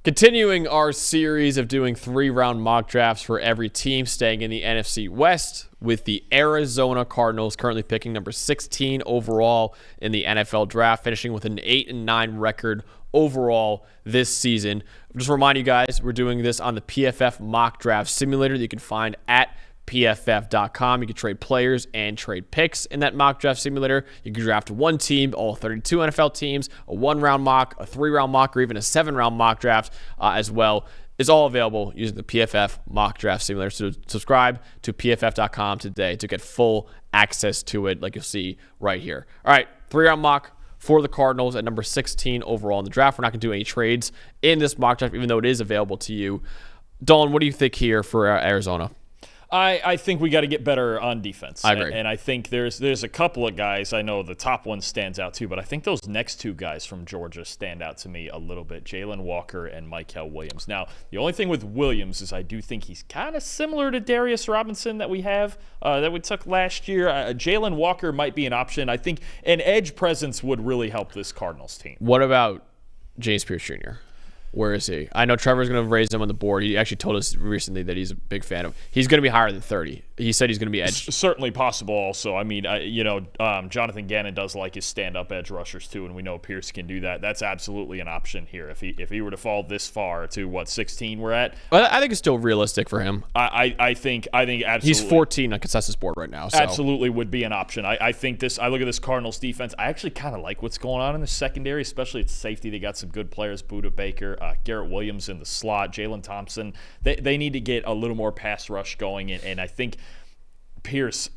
Continuing our series of doing 3-round mock drafts for every team, staying in the NFC West with the Arizona Cardinals currently picking number 16 overall in the NFL draft, finishing with an 8-9 record overall this season. Just remind you guys, we're doing this on the PFF Mock Draft Simulator that you can find at PFF.com. You can trade players and trade picks in that mock draft simulator. You can draft one team, all 32 NFL teams, a 1-round mock, a 3-round mock, or even a 7-round mock draft as well. It's all available using the PFF Mock Draft Simulator. So subscribe to PFF.com today to get full access to it like you'll see right here. All right, 3-round mock for the Cardinals at number 16 overall in the draft. We're not going to do any trades in this mock draft, even though it is available to you. Dalton, what do you think here for Arizona? I think we got to get better on defense. I agree. And I think there's a couple of guys. I know the top one stands out too, but I think those next two guys from Georgia stand out to me a little bit, Jalen Walker and Mykel Williams. Now, the only thing with Williams is I do think he's kind of similar to Darius Robinson that we took last year. Jalen Walker might be an option. I think an edge presence would really help this Cardinals team. What about James Pierce Jr.? Where is he? I know Trevor's going to raise him on the board. He actually told us recently that he's a big fan of. He's going to be higher than 30. He said he's going to be edge. Certainly possible also. I mean, Jonathan Gannon does like his stand-up edge rushers too, and we know Pierce can do that. That's absolutely an option here. If he were to fall this far to 16 we're at. Well, I think it's still realistic for him. I think absolutely. He's 14 on consensus board right now. So. Absolutely would be an option. I think I look at this Cardinals defense. I actually kind of like what's going on in the secondary, especially at safety. They got some good players, Budda Baker, Garrett Williams in the slot, Jalen Thompson. They need to get a little more pass rush going, and I think Pierce,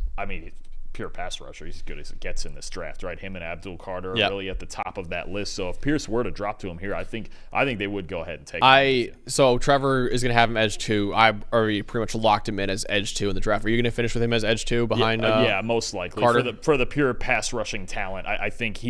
pure pass rusher. He's as good as it gets in this draft, right? Him and Abdul Carter are really at the top of that list. So if Pierce were to drop to him here, I think they would go ahead and take him. So Trevor is going to have him edge 2. I already pretty much locked him in as edge 2 in the draft. Are you going to finish with him as edge 2 behind? Yeah, most likely. Carter? For the pure pass rushing talent, I think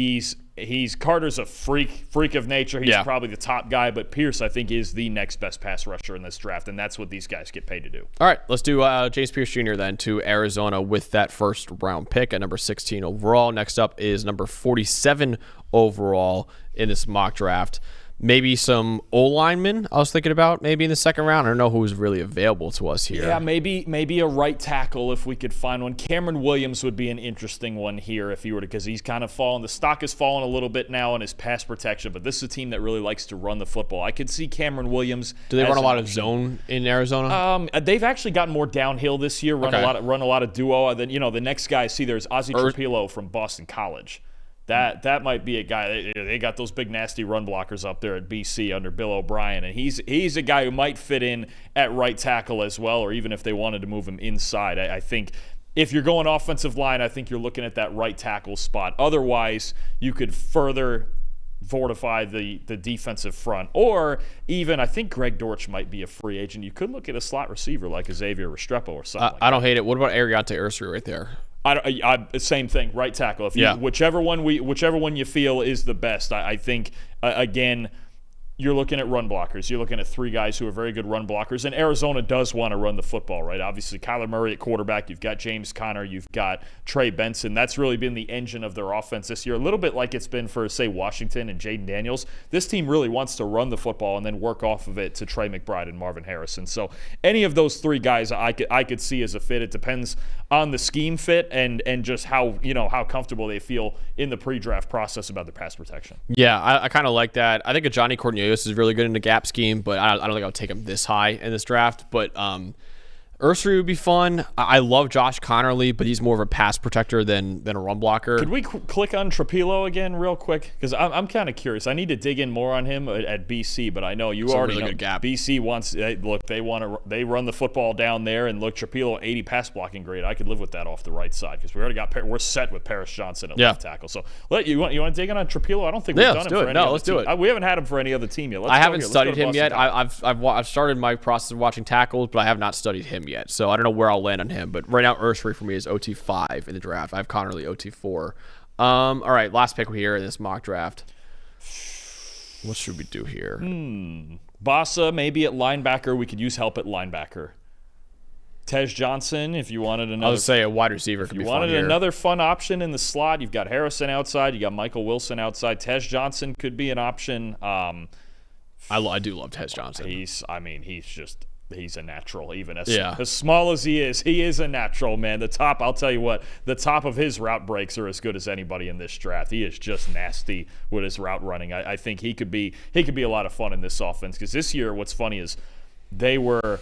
Carter's a freak of nature. He's probably the top guy, but Pierce, I think, is the next best pass rusher in this draft, and that's what these guys get paid to do. All right, let's do James Pierce Jr. then to Arizona with that first round pick at number 16 overall. Next up is number 47 overall in this mock draft. Maybe some O-linemen I was thinking about maybe in the second round. I don't know who's really available to us here. Yeah, maybe a right tackle if we could find one. Cameron Williams would be an interesting one here if he were to, because he's kind of fallen. The stock has fallen a little bit now in his pass protection, but this is a team that really likes to run the football. I could see Cameron Williams. Do they run a lot of zone in Arizona? They've actually gotten more downhill this year, run a lot of duo. Then the next guy I see there's Ozzie Trapilo from Boston College. That might be a guy. They got those big nasty run blockers up there at BC under Bill O'Brien, and he's a guy who might fit in at right tackle as well, or even if they wanted to move him inside. I think if you're going offensive line, I think you're looking at that right tackle spot. Otherwise, you could further fortify the defensive front, or even I think Greg Dortch might be a free agent. You could look at a slot receiver like a Xavier Restrepo or something. I don't hate it. What about Ariante Ursary right there? Same thing, right tackle. Whichever one you feel is the best. I think again, you're looking at run blockers. You're looking at 3 guys who are very good run blockers, and Arizona does want to run the football, right? Obviously, Kyler Murray at quarterback. You've got James Conner. You've got Trey Benson. That's really been the engine of their offense this year, a little bit like it's been for, say, Washington and Jaden Daniels. This team really wants to run the football and then work off of it to Trey McBride and Marvin Harrison. So any of those 3 guys I could see as a fit. It depends on the scheme fit and just how comfortable they feel in the pre-draft process about the pass protection. Yeah, I kind of like that. I think a Johnny Cornelius is really good in the gap scheme, but I don't think I'll take him this high in this draft. But Ursary would be fun. I love Josh Connerly, but he's more of a pass protector than a run blocker. Could we click on Trapilo again real quick? Because I'm kind of curious. I need to dig in more on him at BC, but I know you already really know good gap. BC wants. They run the football down there, and look, Trapilo 80 pass blocking grade. I could live with that off the right side because we're set with Paris Johnson at left tackle. So you want to dig in on Trapilo? I don't think we've done him for any other team. We haven't had him for any other team yet. I haven't studied him yet. I've started my process of watching tackles, but I have not studied him yet. So I don't know where I'll land on him, but right now Ursary for me is OT5 in the draft. I have Connerly OT4. All right, last pick here in this mock draft. What should we do here? Bossa maybe at linebacker. We could use help at linebacker. Tej Johnson, if you wanted another. I would say a wide receiver could be fun here. If you wanted another fun option in the slot, you've got Harrison outside. You got Michael Wilson outside. Tej Johnson could be an option. I do love Tez Johnson. He's a natural, even as small as he is a natural, man. I'll tell you what, the top of his route breaks are as good as anybody in this draft. He is just nasty with his route running. I think he could be a lot of fun in this offense, because this year what's funny is they were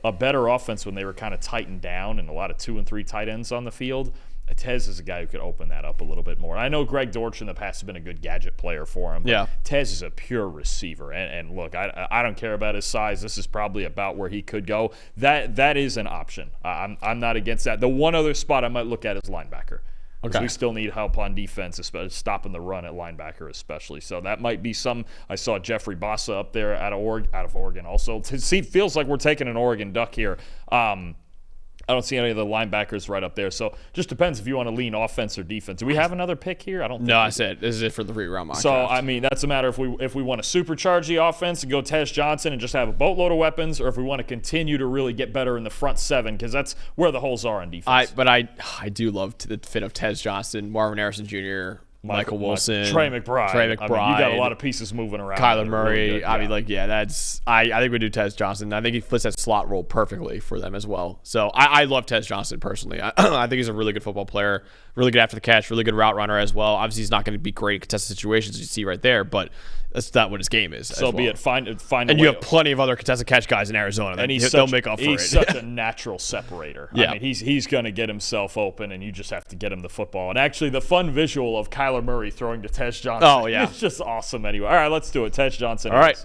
a better offense when they were kind of tightened down and a lot of 2 and 3 tight ends on the field. Tez is a guy who could open that up a little bit more. I know Greg Dortch in the past has been a good gadget player for him. But Tez is a pure receiver. And look, I don't care about his size. This is probably about where he could go. That is an option. I'm not against that. The one other spot I might look at is linebacker. Because we still need help on defense, especially stopping the run at linebacker especially. So that might be some. I saw Jeffrey Bassa up there out of Oregon also. It feels like we're taking an Oregon Duck here. I don't see any of the linebackers right up there. So just depends if you want to lean offense or defense. Do we have another pick here? I don't think No, I said this is it for the 3-round mock So, draft. I mean, that's a matter if we want to supercharge the offense and go Tez Johnson and just have a boatload of weapons, or if we want to continue to really get better in the front 7, because that's where the holes are on defense. But I do love the fit of Tez Johnson, Marvin Harrison Jr., Michael Wilson, Trey McBride. I mean, you got a lot of pieces moving around. Kyler Murray. Really that's. I think we do Tez Johnson. I think he fits that slot role perfectly for them as well. So I love Tez Johnson personally. I think he's a really good football player, really good after the catch, really good route runner as well. Obviously, he's not going to be great in contested situations, as you see right there, but that's not what his game is. So be it. Find and you have plenty of other contested catch guys in Arizona, and they'll make up for it. He's such a natural separator. I mean, he's going to get himself open, and you just have to get him the football. And actually, the fun visual of Kyler Murray throwing to Tez Johnson, it's just awesome. Anyway, all right, let's do it. Tez Johnson. All right.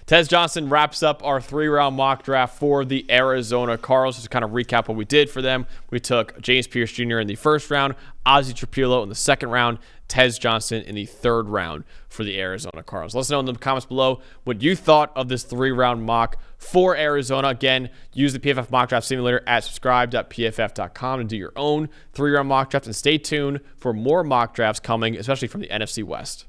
Tez Johnson wraps up our 3-round mock draft for the Arizona Cardinals. Just to kind of recap what we did for them. We took James Pierce Jr. in the 1st round, Ozzie Trapilo in the 2nd round, Tez Johnson in the 3rd round for the Arizona Cardinals. Let us know in the comments below what you thought of this 3-round mock for Arizona. Again, use the PFF Mock Draft Simulator at subscribe.pff.com to do your own 3-round mock draft, and stay tuned for more mock drafts coming, especially from the NFC West.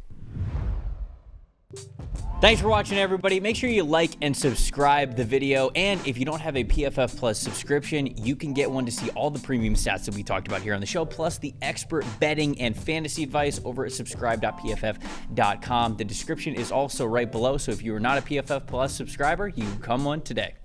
Thanks for watching, everybody. Make sure you like and subscribe the video. And if you don't have a PFF Plus subscription, you can get one to see all the premium stats that we talked about here on the show, plus the expert betting and fantasy advice over at subscribe.pff.com. The description is also right below, so if you are not a PFF Plus subscriber, you can become one today.